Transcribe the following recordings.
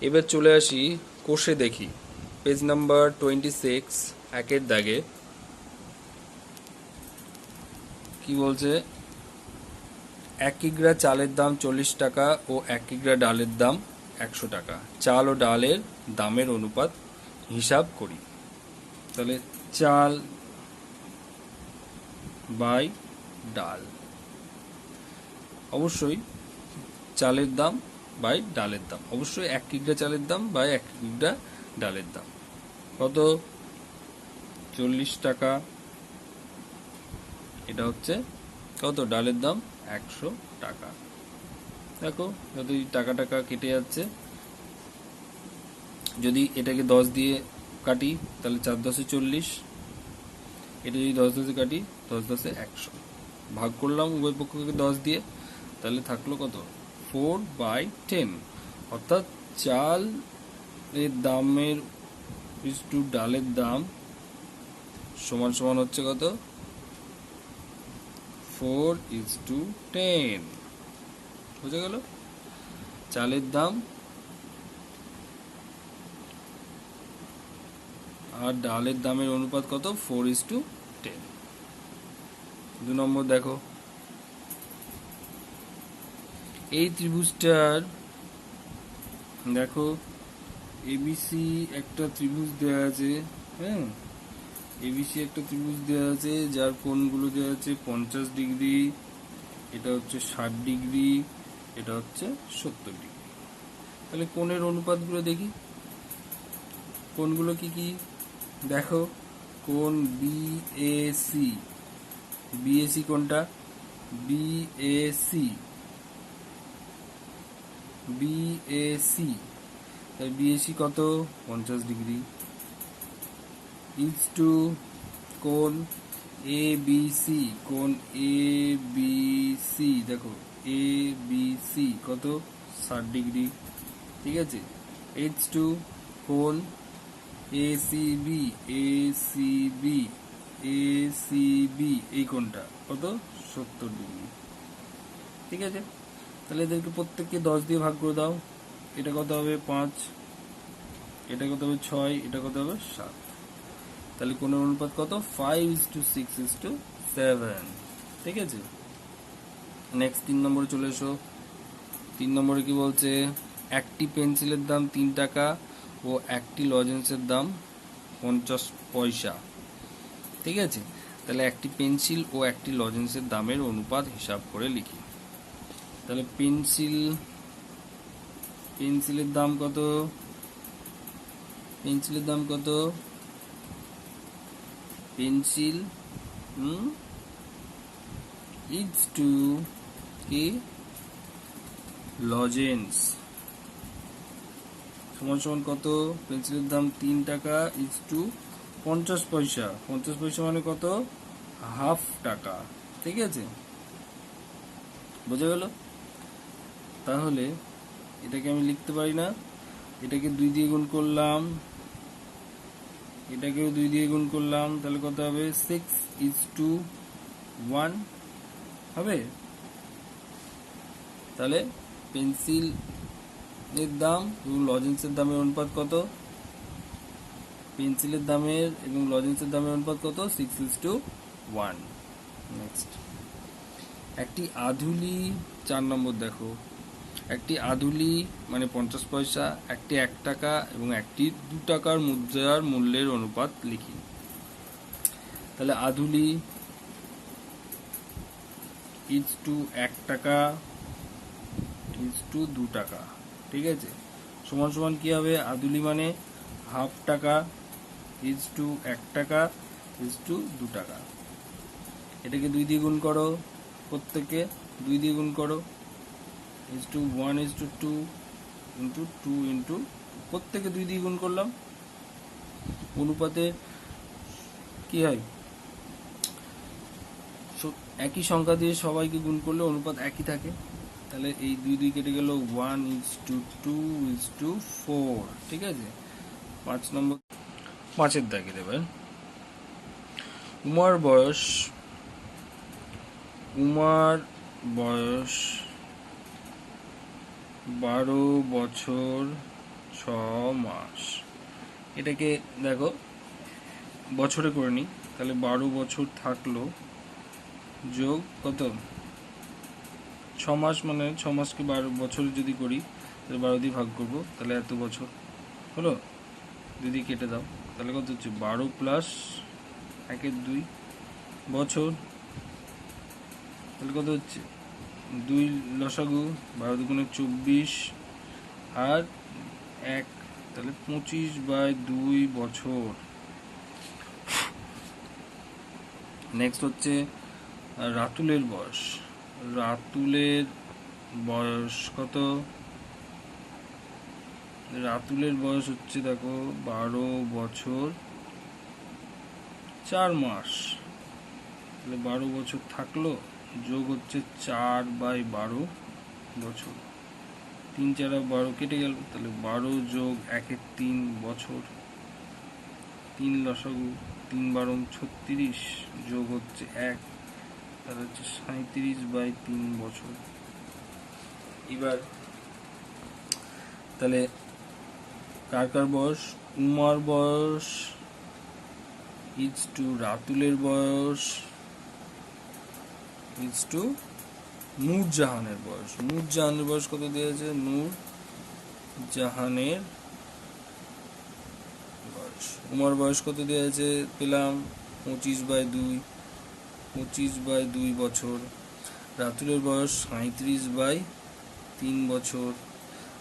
এবার চলে আসি কোষে দেখি, পেজ নাম্বার 26, একের দাগে কি বলছে? 1 কিগ্রা চালের দাম 40 টাকা ও 1 কিগ্রা ডালের দাম 100 টাকা। চাল ও ডালের দামের অনুপাত হিসাব করি। তাহলে চাল বাই ডাল, অবশ্যই চালের দাম বাই ডালের দাম, অবশ্যই 1 কিগ্রা চালের দাম বাই 1 কিগ্রা ডালের দাম কত? 40 টাকা। এটা হচ্ছে কত? ডালের দাম 100 টাকা। দেখো যদি টাকা টাকা কেটে যাচ্ছে, যদি এটাকে 10 দিয়ে কাটি তাহলে 4×10 40, এটা যদি 10×10 কাটি 10×10 100, ভাগ করলাম উভয় পক্ষকে 10 দিয়ে, তাহলে থাকলো কত? 4/10। অর্থাৎ চাল এর দামের টু ডালের দাম সমান সমান হচ্ছে কত? 4:10। বুঝা গেল? চালের দাম আর ডালের দামের অনুপাত কত? 4:10। 2 নম্বর দেখো, এই ত্রিভুজটার দেখো এবিসি একটা ত্রিভুজ দেওয়া আছে। হ্যাঁ, এবিসি একটা ত্রিভুজ দেওয়া আছে যার কোণগুলো দেওয়া আছে 50 ডিগ্রি, এটা হচ্ছে 60 ডিগ্রি, এটা হচ্ছে 70 ডিগ্রি। তাহলে কোণের অনুপাতগুলো দেখি। কোণগুলো কি কি দেখো? কোণ বিএসি, বিএসি কোনটা? বিএসি, বিএসি, তাই বিএসি কত? 50 ডিগ্রি। ইজ টু কোণ এবিসি, কোণ এবিসি দেখো এবিসি কত? 60 ডিগ্রি। ঠিক আছে। এইচ টু কোণ এসিবি, এসিবি, এসিবি এই কোণটা কত? 70 ডিগ্রি। ঠিক আছে। তাহলে এদেরকে প্রত্যেককে 10 দিয়ে ভাগ করে দাও। এটা কত হবে? 5, এটা কত হবে? 6, এটা কত হবে? 7। তাহলে কোণের অনুপাত কত? 5:6:7। ঠিক আছে। নেক্সট 3 নম্বরে চলে এসো। 3 নম্বরে কি বলছে? একটি পেন্সিলের দাম 3 টাকা ও একটি লজেন্সের দাম 50 পয়সা। ঠিক আছে। তাহলে একটি পেন্সিল ও একটি লজেন্সের দামের অনুপাত হিসাব করে লিখি। তাহলে পেন্সিলের দাম কত? পেন্সিলের দাম কত? পেন্সিল ইজ টু কি লজেন্স সমান সমান কত? পেন্সিলের দাম 3 টাকা ইজ টু 50 পয়সা। 50 পয়সা মানে কত? হাফ টাকা। ঠিক আছে, বোঝা গেল? তাহলে এটাকে আমি লিখতে পারি না? এটাকে 2 দিয়ে গুণ করলাম, এটাকেও 2 দিয়ে গুণ করলাম, তাহলে কত হবে? 6:1 হবে। তাহলে পেন্সিল এর দাম এবং লজেন্সের দামের অনুপাত কত? পেন্সিলের দামের এবং লজেন্সের দামের অনুপাত কত? 6:1। নেক্সট, একটি আধুলি, 4 নম্বর দেখো, একটি আধুলি মানে 50 পয়সা, একটি 1 টাকা এবং একটি 2 টাকার মুদ্রার মূল্যের অনুপাত লিখি। তাহলে আধুলি ইজ টু 1 টাকা ইজ টু 2 টাকা। ঠিক আছে, সমান সমান কি হবে? আধুলি মানে হাফ টাকা ইজ টু 1 টাকা ইজ টু 2 টাকা। এটাকে 2 দিয়ে গুণ করো, প্রত্যেকে 2 দিয়ে গুণ করো, ইজ টু 1:2 ইন্টু 2 ইন্টু প্রত্যেকে 2 দিয়ে গুণ করলাম। অনুপাতে কি হয়? একই সংখ্যা দিয়ে সবাইকে গুণ করলে অনুপাত একই থাকে। তাহলে এই 2 2 কেটে গেল, 1:2:4। ঠিক আছে। 5 নম্বর, 5-এর দাগে দেবেন। উমার বয়স 12 বছর মাস। এটাকে দেখো বছরে করে নিই, তাহলে 12 বছর থাকলো যোগ কত 6 মাস, মানে 6 মাসকে 12 বছর যদি করি তাহলে 12 দিয়ে ভাগ করবো, তাহলে এত বছর হলো। যদি কেটে দাও তাহলে কত হচ্ছে 12 প্লাস 1-2 বছর, তাহলে কত হচ্ছে 2 লসাগু, 12 দুগুণে 24 আর 1, তাহলে 25/2 বছর। নেক্সট হচ্ছে রাতুলের বয়স। রাতুলের বয়স কত? রাতুলের বয়স হচ্ছে দেখো 12 বছর 4 মাস, তাহলে 12 বছর থাকলো যোগ হচ্ছে 4/12 বছর। 3 4 12 কেটে গেল, তাহলে 12 যোগ 1-3 বছর। 3 লসাগু, 3 12 36 যোগ হচ্ছে 1, তাহলে হচ্ছে 37/3 বছর। এবার তাহলে কার কার বয়স? উমার বয়স ইজ টু রাতুলের বয়স ইজ টু নূরজাহানের বয়স। নূরজাহানের বয়স কত দিয়েছে? নূরজাহানের বয়স। উমার বয়স কত দিয়েছে? পেলাম 25/2 বছর। রাতুলের বয়স 37/3 বছর,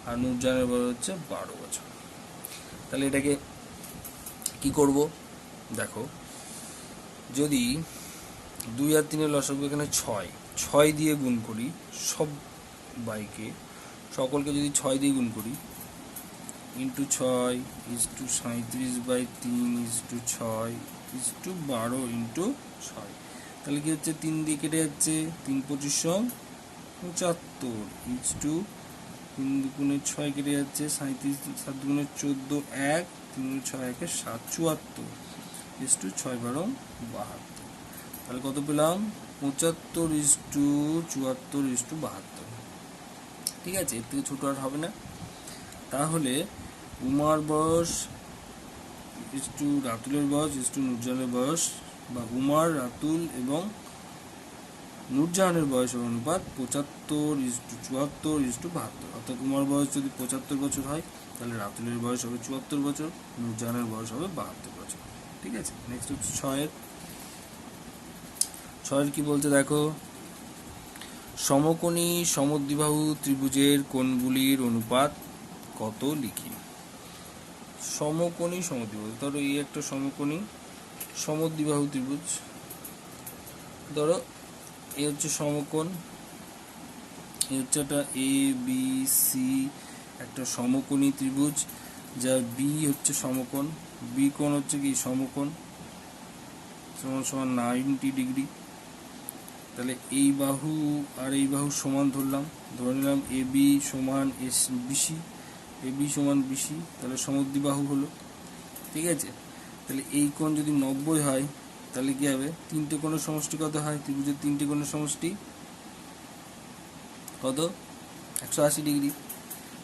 আর নূরজাহানের বয়স হচ্ছে 12 বছর। তাহলে এটাকে কি করব? দেখো, যদি 2 আর 3 লসাগু এখানে 6 দিয়ে গুণ করি, সকলকে যদি 6 দিয়ে গুণ করি, into 6 is to 37/3 is to 6 is to 12 into 6, তাহলে কি হচ্ছে 3 দিয়ে কেটে যাচ্ছে, 3 25 75 ইজ টু 3 দুগুণে 6 কেটে যাচ্ছে, 37 7 দুগুণে 14 1, 3 6 1 7 74 ইজ টু 6 12 72, তাহলে কত পেলাম? 75 ইজ টু 74 ইজ টু 72। ঠিক আছে, এর থেকে ছোট আর হবে না। তাহলে উমার বয়স ইজ টু রাতুলের বয়স ইজ টু নূরজাহানের বয়স, বা উমার, রাতুল এবং নূরজাহানের বয়সের অনুপাত 75 ইজ টু 74 ইজ টু 72। অর্থাৎ উমার বয়স যদি 75 বছর হয়, তাহলে রাতুলের বয়স হবে 74 বছর, নূরজাহানের বয়স হবে 72 বছর। ঠিক আছে, নেক্সট হচ্ছে 6 কি বলতে দেখো, সমকোণী সমদ্বিবাহু ত্রিভুজের কোণগুলির অনুপাত কত লিখি। সমকোণী সমদ্বিবাহু, ধরো এই একটা সমকোণী সমদ্বিবাহু ত্রিভুজ, ধরো এই হচ্ছে সমকোণ, এই হচ্ছে একটা ABC একটা সমকোণী ত্রিভুজ, যার বি হচ্ছে সমকোণ, বি কোণ হচ্ছে কি সমকোণ, সমান 90 ডিগ্রি। তাহলে এই বাহু আর এই বাহু সমান ধরে নিলাম AB সমান AB সমান BC, তাহলে সমদ্বিবাহু হলো। ঠিক আছে, তাহলে এই কোণ যদি 90 হয়, তাহলে কি হবে? 3টে কোণের সমষ্টি কত হয়? ত্রিভুজের 3টে কোণের সমষ্টি কত? 180 ডিগ্রি।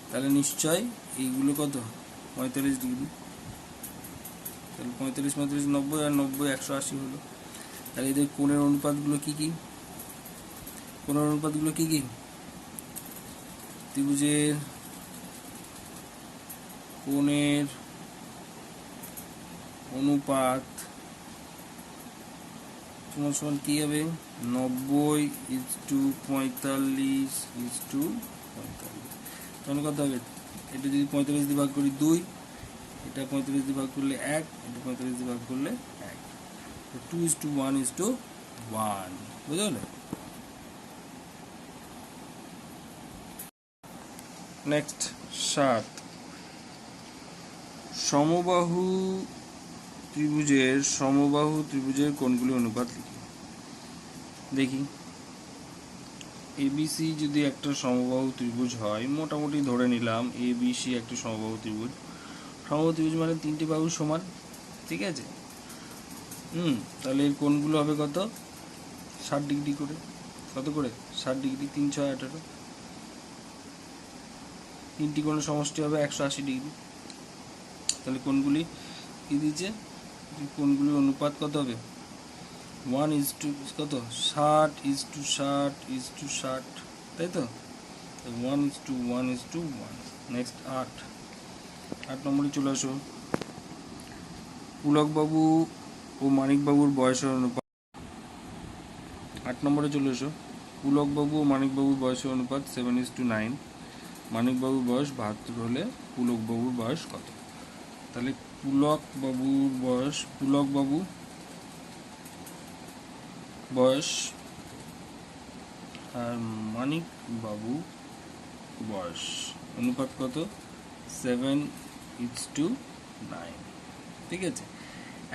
তাহলে নিশ্চয় এইগুলো কত? 45 ডিগ্রি। তাহলে 45 35 90, আর 90 180 হলো। তাহলে এদের কোণের অনুপাতগুলো কি কি? ত্রিভুজের কোণের অনুপাত সমান কি হবে? 90 ইজ টু 45 ইজ টু 45। তাহলে কত হবে? এটা যদি 45 দিয়ে ভাগ করি 2, এটা 45 দিয়ে ভাগ করলে 1, এটা 45 দিয়ে ভাগ করলে 1, 2:1 ইজ টু 1। বুঝলে? নেক্সট 7, সমবাহু ত্রিভুজের কোণগুলির অনুপাত লিখি। দেখি, ABC যদি একটা সমবাহু ত্রিভুজ হয়, মোটামুটি ধরে নিলাম ABC একটা সমবাহু ত্রিভুজ মানে 3টে বাহু সমান। ঠিক আছে, তাহলে এর কোণগুলো হবে কত? 60 ডিগ্রি করে। কত করে? 60 ডিগ্রি, 3 6 18। তিনটি কোণের সমষ্টি হবে 180 ডিগ্রি। তাহলে কোণগুলি কি দিয়েছে, কোণগুলির অনুপাত কত হবে, 1:, কত 60:60:60, তাই তো 1:1:1। নেক্সট 8 নম্বরে চলে আসো। পুলকবাবু ও মানিকবাবুর বয়সের অনুপাত। 8 নম্বরে চলে এসো। পুলকবাবু ও মানিকবাবুর বয়সের অনুপাত 7:9। মানিকবাবুর বয়স 72 হলে পুলকবাবুর বয়স কত? তাহলে পুলকবাবুর বয়স আর মানিকবাবু বয়স অনুপাত কত, 7:9। ঠিক আছে।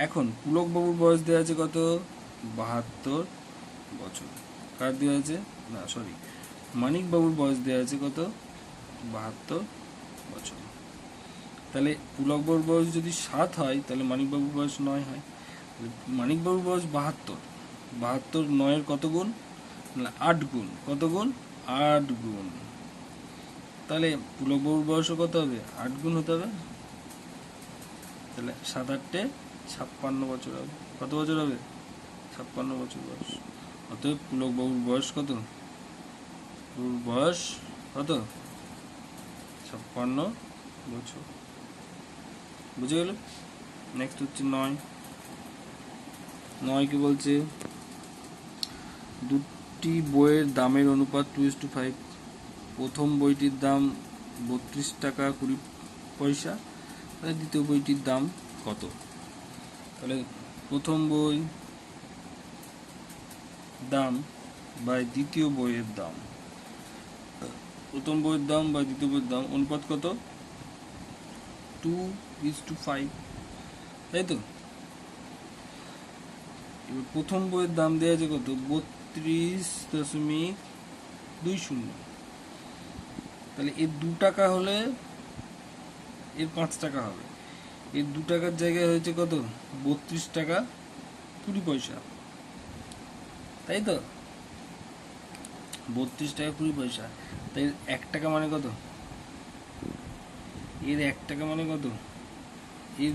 এখন পুলকবাবুর বয়স দেওয়া আছে কত, 72 বছর। কার দেওয়া আছে, না সরি, মানিকবাবুর বয়স দেওয়া আছে কত, 72 বছর। তাহলে পুলকবাবুর বয়স যদি 7 হয় তাহলে মানিকবাবুর বয়স 9 হয়। মানিকবাবুর বয়স 72, 9-এর কত গুণ, 8 গুণ। কত গুণ, 8 গুণ। তাহলে পুলকবাবুর বয়সও কত হবে, 8 গুণ হতে হবে। তাহলে 7-8 56 বছর হবে। কত বছর হবে, 56 বছর বয়স। অতএব পুলকবাবুর বয়স কত, বয়স কত, 56 বছর। বুঝে গেল। নেক্সট হচ্ছে 9 কি বলছে, দুটি বইয়ের দামের অনুপাত 2:5। প্রথম বইটির দাম 32 টাকা 20 পয়সা, তাহলে দ্বিতীয় বইটির দাম কত? তাহলে প্রথম বই দাম বাই দ্বিতীয় বইয়ের দাম, প্রথম বইয়ের দাম বা দ্বিতীয় বইয়ের দাম অনুপাত কত, 2:5, তাই তো। এবার প্রথম বইয়ের দাম দেওয়া আছে কত, 32.20। তাহলে এর 2 টাকা হলে এর 5 টাকা হবে। এর 2 টাকার জায়গায় হয়েছে কত, 32 টাকা 20 পয়সা, তাই তো 32 টাকা 20 পয়সা। তাই 1 টাকা মানে কত, এর 1 টাকা মানে কত, এর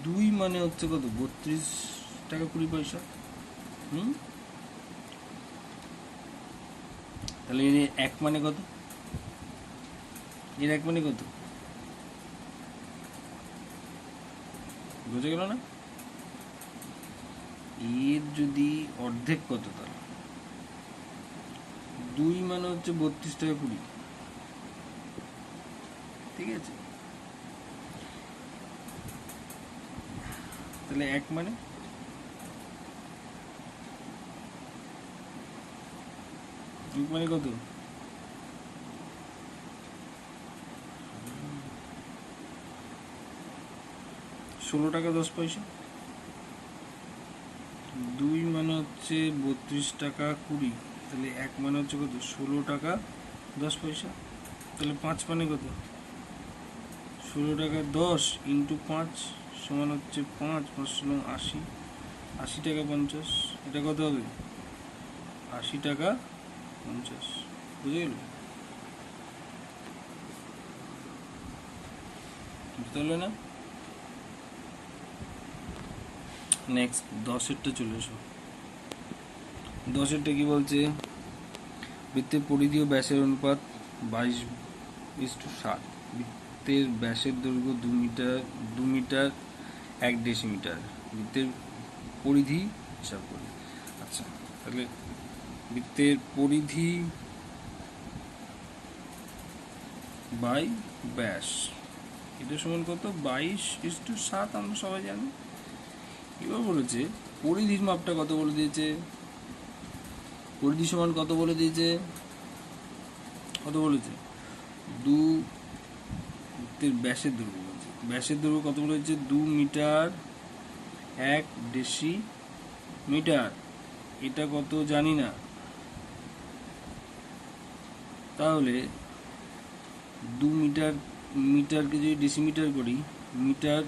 2 মানে হচ্ছে কত, 32 টাকা 20 পয়সা। তাহলে এর 1 মানে কত, এর 1 মানে কত, বুঝে গেল না? এর যদি অর্ধেক কত, তাহলে 2 মানে হচ্ছে 32 টাকা 20, ঠিক আছে। তাহলে 1 মানে কত, 16 টাকা 10 পয়সা। 2 মানে হচ্ছে 32 টাকা 20, তাহলে 1 মানে হচ্ছে কত, 16 টাকা 10 পয়সা। তাহলে 5 মানে কত, 16 টাকা 10 ইন্টু 5 সমান হচ্ছে 5, 5 × 80 টাকা 50। এটা কত হবে, 80 টাকা 50। বুঝে গেল, বুঝতে পারলে না? নেক্সট 10-এরটা চলে এসো। 10-এরটা কি বলছে, বৃত্তের পরিধি ও ব্যাসের অনুপাত 22:60। বৃত্তের ব্যাসের দৈর্ঘ্য 2 মিটার 1 ডেসিমিটার। বৃত্তের পরিধি হিসাব করি। আচ্ছা, তাহলে বৃত্তের পরিধি বাই ব্যাস, এটা সমান কত, 22:60, আমরা সবাই জানি। এবার বলেছে পরিধির মাপটা কত বলে দিয়েছে, পরিধি সমান কত বলে দিয়েছে, কত বলেছে, 2 ব্যাসের দৈর্ঘ্য বলেছে। ব্যাসের দৈর্ঘ্য কত বলেছে, 2 মিটার 1 ডেসিমিটার। এটা কত জানি না, তাহলে 2 মিটারকে যদি ডেসিমিটার করি, মিটার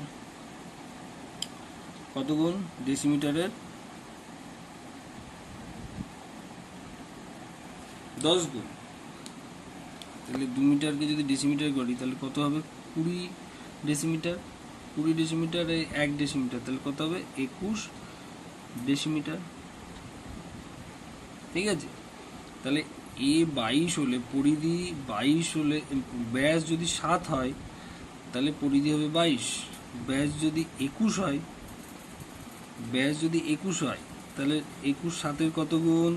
কত গুণ, ডেসিমিটারের 10 গুণ। তাহলে 2 মিটারকে যদি ডেসিমিটার করি তাহলে কত হবে 20 ডেসিমিটার। 20 ডেসিমিটার 1 ডেসিমিটার, তাহলে কত হবে 21 ডেসিমিটার। ঠিক আছে, তাহলে এ 22 হলে পরিধি 22 হলে ব্যাস যদি 7 হয় তাহলে পরিধি হবে 22। ব্যাস যদি 21 হয়, ব্যাস যদি 21 হয় তাহলে 21 7-এর কত গুণ?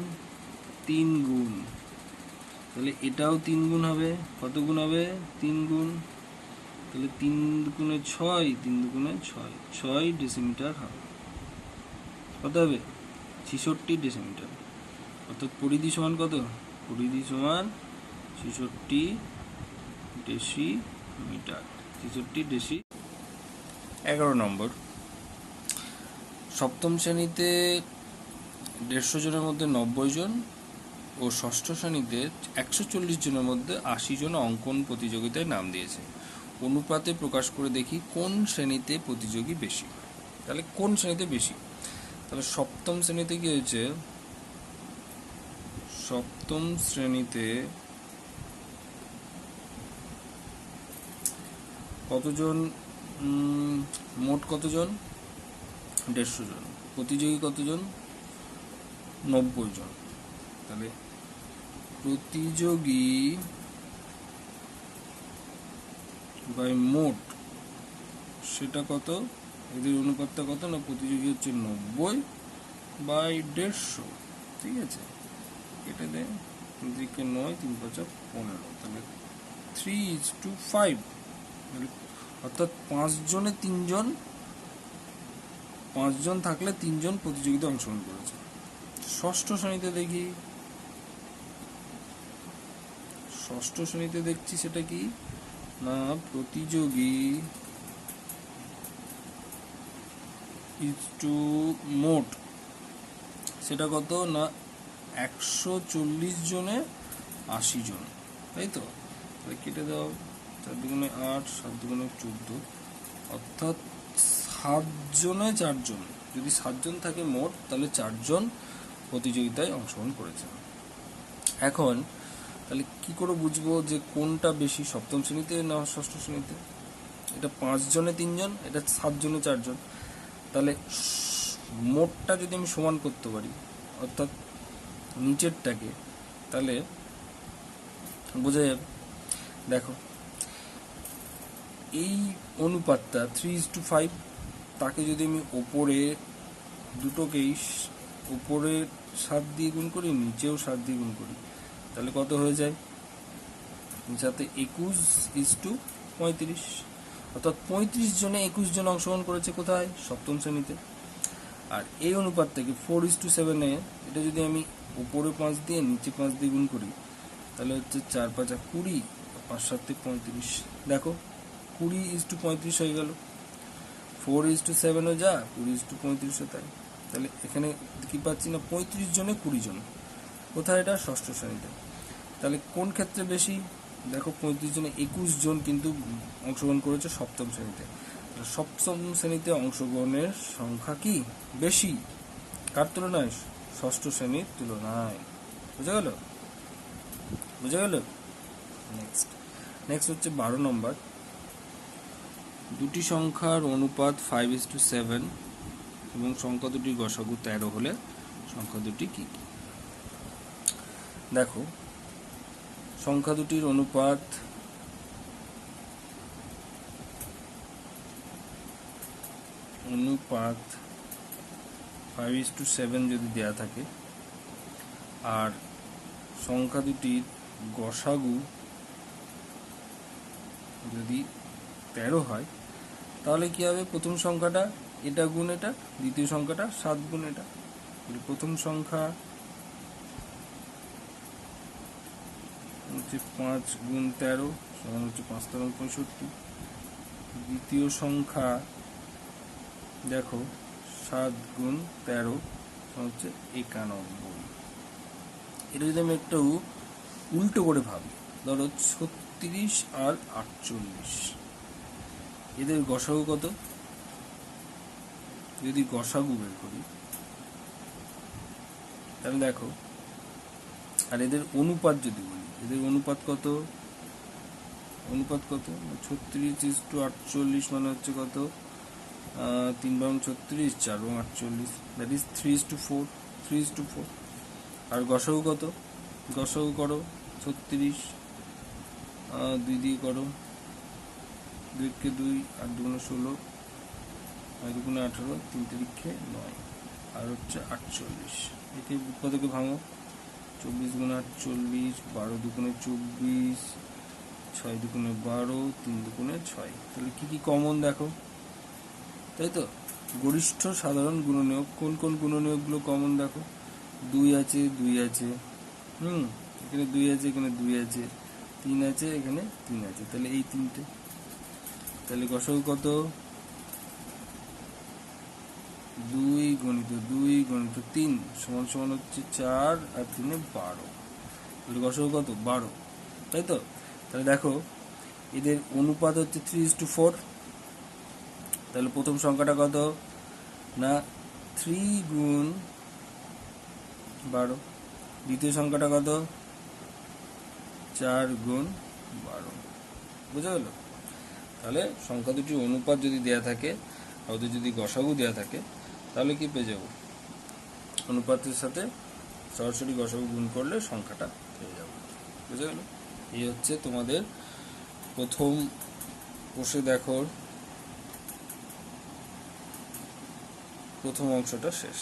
3 গুণ। তাহলে এটাও 3 গুণ হবে। কত গুণ হবে? 3 গুণ। তাহলে 3 দুগুণে 6, 3 দুগুণে 6, 6 ডেসিমিটার হবে। কত হবে? 66 ডেসিমিটার। অর্থাৎ পরিধি সমান কত? পরিধি সমান 66 ডেসিমিটার। 66 ডেসি। 11 নম্বর, সপ্তম শ্রেণীতে 150 জনের মধ্যে 90 জন ও ষষ্ঠ শ্রেণীতে 140 জনের মধ্যে 80 জন অঙ্কন প্রতিযোগিতায় নাম দিয়েছে। অনুপাতে প্রকাশ করে দেখি কোন শ্রেণীতে প্রতিযোগী বেশি। তাহলে কোন শ্রেণীতে বেশি? তাহলে সপ্তম শ্রেণীতে কি হয়েছে? সপ্তম শ্রেণীতে কতজন, মোট কতজন? 150 জন। প্রতিযোগী কতজন? 90 জন। তাহলে প্রতিযোগী বাই মোট সেটা কত? এদের অনুপাতটা কত? না প্রতিযোগী হচ্ছে 90/150। ঠিক আছে, এটা দেয় দিকে 9, 3 5 15, তাহলে 3:5। অর্থাৎ 5 জনে 3 জন, 5 জন থাকলে 3 জন প্রতিযোগিতায় অংশগ্রহণ করেছে। ষষ্ঠ শ্রেণীতে দেখি, ষষ্ঠ শ্রেণীতে দেখছি সেটা কি না প্রতিযোগী ইজ টু মোট সেটা কত? না 140 জনে 80 জন। তাই তো, তাহলে কেটে দাও, 4 দুগুণে 8, 7 দুগুণে 14, অর্থাৎ 7 জনে 4 জন। যদি 7 জন থাকে মোট তাহলে 4 জন প্রতিযোগিতায় অংশগ্রহণ করেছে। এখন তাহলে কি করে বুঝবো যে কোনটা বেশি, সপ্তম শ্রেণীতে না ষষ্ঠ শ্রেণীতে? এটা 5 জনে 3 জন, এটা 7 জনে 4 জন। তাহলে মোটটা যদি আমি সমান করতে পারি, অর্থাৎ নিচেরটাকে, তাহলে বোঝা যাবে। দেখো এই অনুপাতটা 3:5, তাকে যদি আমি ওপরে দুটোকেই উপরে 7 দিয়ে গুণ করি, নিচেও 7 দিয়ে গুণ করি, তাহলে কত হয়ে যায়? যাতে 21:35। অর্থাৎ 35 জনে 21 জন অংশগ্রহণ করেছে। কোথায়? সপ্তম শ্রেণীতে। আর এই অনুপাত থেকে 4:7 এটা যদি আমি উপরে 5 দিয়ে নিচে 5 দিয়ে গুণ করি তাহলে হচ্ছে 4 5 20, 5 7 35। দেখো 20:35 হয়ে গেল। 4:7 যা, 20:35 তাই। তাহলে এখানে কি পাচ্ছি না 35 জনে 20 জন। কোথায়? এটা ষষ্ঠ শ্রেণীতে। তাহলে কোন ক্ষেত্রে বেশি? দেখো 35 জনে 21 জন কিন্তু অংশগ্রহণ করেছে সপ্তম শ্রেণীতে। সপ্তম শ্রেণীতে অংশগ্রহণের সংখ্যা কি বেশি? কার তুলনায়? ষষ্ঠ শ্রেণীর তুলনায়। বুঝা গেল? বুঝা গেল? নেক্সট হচ্ছে 12 নম্বর, দুটি সংখ্যার অনুপাত 5:7 এবং সংখ্যা দুটির গসাগু 13 হলে সংখ্যা দুটি কি কি? দেখো সংখ্যা দুটির অনুপাত অনুপাত 5:7 যদি দেয়া থাকে আর সংখ্যা দুটির গসাগু যদি 13 হয় তাহলে কি হবে? প্রথম সংখ্যাটা এটা গুণ এটা, দ্বিতীয় সংখ্যাটা 7 গুণ এটা। প্রথম সংখ্যা হচ্ছে 5 গুণ 13 সমান হচ্ছে 5 13 65। দ্বিতীয় সংখ্যা দেখো 7 গুণ 13 হচ্ছে 91। এটা যদি আমি একটু উল্টো করে ভাবি, ধরো 36 আর 48, এদের গসাগু কত? যদি গসাগু বের করি তাহলে দেখো, আর এদের অনুপাত যদি বলি, এদের অনুপাত কত? অনুপাত কত, 36:48 মানে হচ্ছে কত, 3/36, 4/48, দ্যাট ইজ 3:4, 3:4। আর গসাগু কত, গসাগু করো 36, 2 দিয়ে করো, 2 কে 2, 8 দুগুণে 16, 9 দুগুণে 18, 3 তারিখে 9, আর হচ্ছে 48। একে উৎপাদকে ভাঙো, 24 গুণে 48, 12 দুগুণে 24, 6 দুগুণে 12, 3 দুগুণে 6। তাহলে কি কি কমন দেখো, তাই তো? গরিষ্ঠ সাধারণ গুণনীয়ক, কোন কোন গুণনীয়কগুলো কমন দেখো, 2 আছে, 2 আছে, এখানে 2 আছে, এখানে 2 আছে, 3 আছে, এখানে 3 আছে, তাহলে এই তিনটে। তাহলে গসাগু কত, 2 গুণিত 2 গুণিত 3 সমান সমান হচ্ছে 4, আর 3 12। তাহলে গসাগু কত, 12, তাই তো? তাহলে দেখো এদের অনুপাত হচ্ছে 3:4। তাহলে প্রথম সংখ্যাটা কত না 3 গুণ 12, দ্বিতীয় সংখ্যাটা কত 4 গুণ 12, বুঝা গেল? তাহলে সংখ্যা দুটির অনুপাত যদি দেয়া থাকে, ওদের যদি গসাগু দেয়া থাকে, তাহলে কি পেয়ে যাব, অনুপাতের সাথে সরাসরি গসাগু গুণ করলে সংখ্যাটা পেয়ে যাব, বুঝা গেল? এই হচ্ছে তোমাদের প্রথম কোষে দেখো প্রথম অংশটা শেষ।